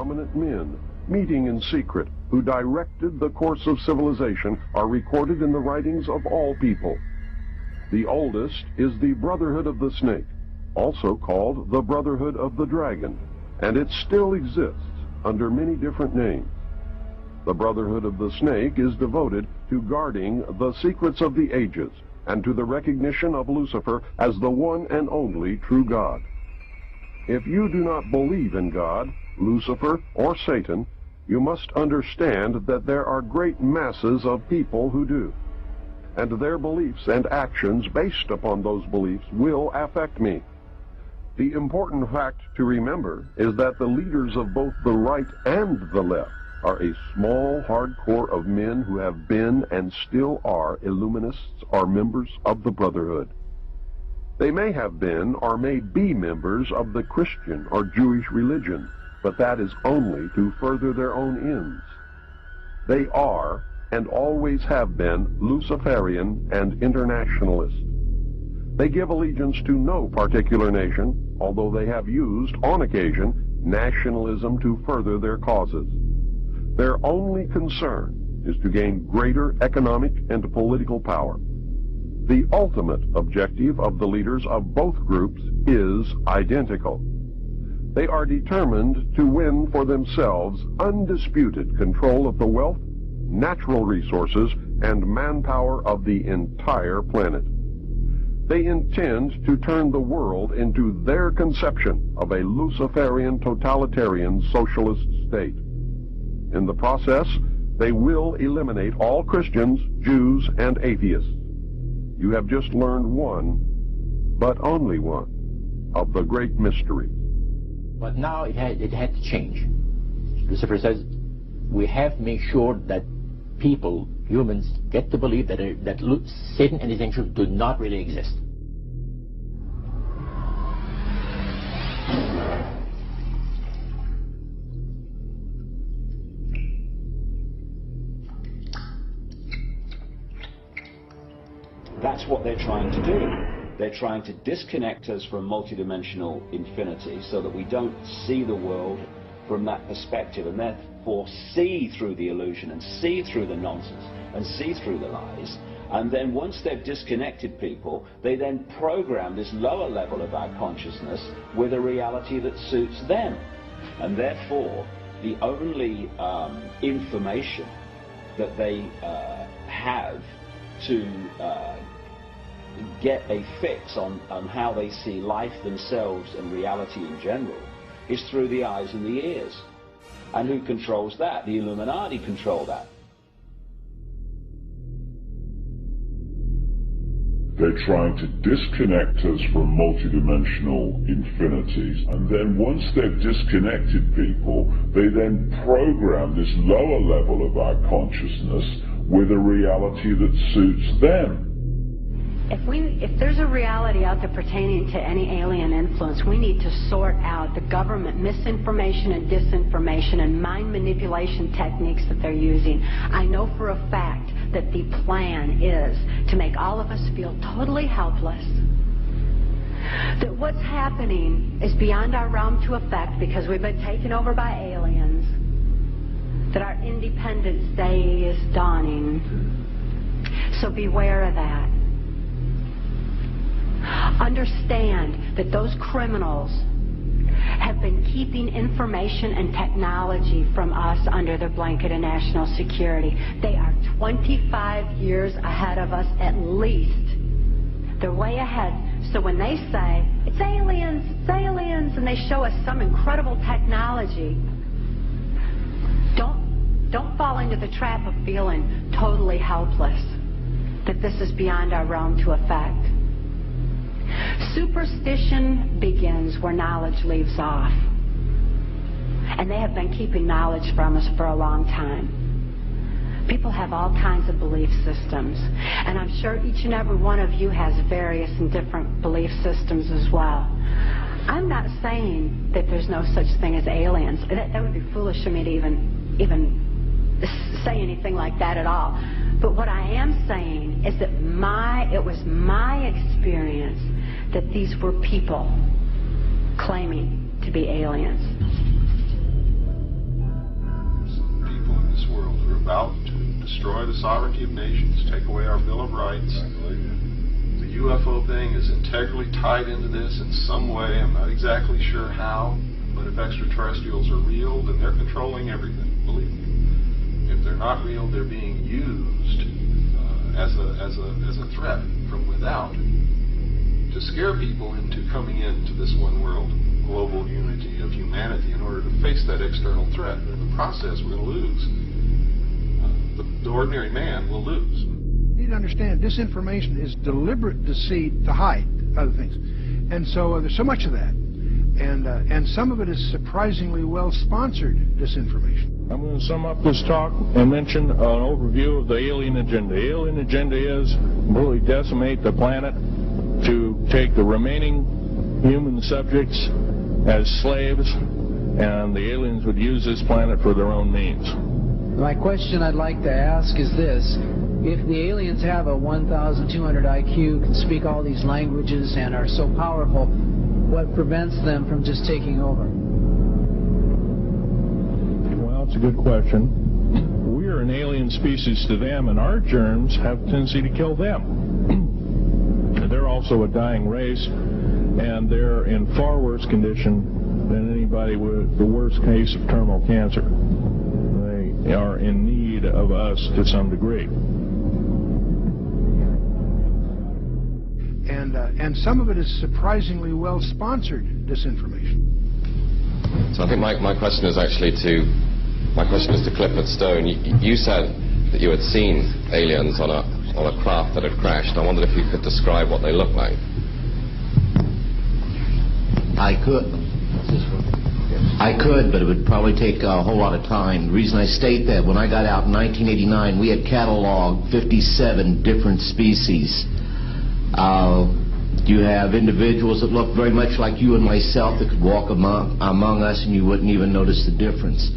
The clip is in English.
prominent men, meeting in secret, who directed the course of civilization, are recorded in the writings of all people. The oldest is the Brotherhood of the Snake, also called the Brotherhood of the Dragon, and it still exists under many different names. The Brotherhood of the Snake is devoted to guarding the secrets of the ages and to the recognition of Lucifer as the one and only true God. If you do not believe in God, Lucifer, or Satan, you must understand that there are great masses of people who do, and their beliefs and actions based upon those beliefs will affect me. The important fact to remember is that the leaders of both the right and the left are a small, hard core of men who have been and still are Illuminists or members of the Brotherhood. They may have been or may be members of the Christian or Jewish religion, but that is only to further their own ends. They are and always have been Luciferian and internationalist. They give allegiance to no particular nation, although they have used, on occasion, nationalism to further their causes. Their only concern is to gain greater economic and political power. The ultimate objective of the leaders of both groups is identical. They are determined to win for themselves undisputed control of the wealth, natural resources, and manpower of the entire planet. They intend to turn the world into their conception of a Luciferian totalitarian socialist state. In the process, they will eliminate all Christians, Jews, and atheists. You have just learned one, but only one, of the great mysteries. But now it had to change. Lucifer says we have to make sure that people, humans, get to believe that Satan and his angels do not really exist. That's what they're trying to do. They're trying to disconnect us from multidimensional infinity so that we don't see the world from that perspective and therefore see through the illusion and see through the nonsense and see through the lies. And then once they've disconnected people, they then program this lower level of our consciousness with a reality that suits them. And therefore, the only information that they have to get a fix on how they see life themselves and reality in general is through the eyes and the ears. And who controls that? The Illuminati control that. They're trying to disconnect us from multidimensional infinities, and then once they've disconnected people, they then program this lower level of our consciousness with a reality that suits them. If there's a reality out there pertaining to any alien influence, we need to sort out the government misinformation and disinformation and mind manipulation techniques that they're using. I know for a fact that the plan is to make all of us feel totally helpless, that what's happening is beyond our realm to affect because we've been taken over by aliens, that our Independence Day is dawning. So beware of that. Understand that those criminals have been keeping information and technology from us under the blanket of national security. They are 25 years ahead of us at least. They're way ahead. So when they say, it's aliens, and they show us some incredible technology, don't fall into the trap of feeling totally helpless, that this is beyond our realm to affect. Superstition begins where knowledge leaves off. And they have been keeping knowledge from us for a long time. People have all kinds of belief systems. And I'm sure each and every one of you has various and different belief systems as well. I'm not saying that there's no such thing as aliens. That would be foolish of me to even say anything like that at all. But what I am saying is that it was my experience that these were people claiming to be aliens. about to destroy the sovereignty of nations, take away our Bill of Rights. The UFO thing is integrally tied into this in some way. I'm not exactly sure how, but if extraterrestrials are real, then they're controlling everything, believe me. If they're not real, they're being used as a threat from without to scare people into coming into this one world global unity of humanity in order to face that external threat. And in the process, we're going to lose. The ordinary man will lose. You need to understand, disinformation is deliberate deceit to hide other things. And so there's so much of that. And some of it is surprisingly well-sponsored disinformation. I'm going to sum up this talk and mention an overview of the alien agenda. The alien agenda is really decimate the planet, to take the remaining human subjects as slaves, and the aliens would use this planet for their own means. My question I'd like to ask is this: if the aliens have a 1,200 IQ, can speak all these languages, and are so powerful, what prevents them from just taking over? Well, it's a good question. We are an alien species to them, and our germs have a tendency to kill them. They're also a dying race, and they're in far worse condition than anybody with the worst case of terminal cancer. They are in need of us to some degree. And some of it is surprisingly well-sponsored disinformation. So I think my question is actually to Clifford Stone. You said that you had seen aliens on a craft that had crashed. I wondered if you could describe what they looked like. I could, but it would probably take a whole lot of time. The reason I state that, when I got out in 1989, we had cataloged 57 different species. You have individuals that look very much like you and myself that could walk among us and you wouldn't even notice the difference.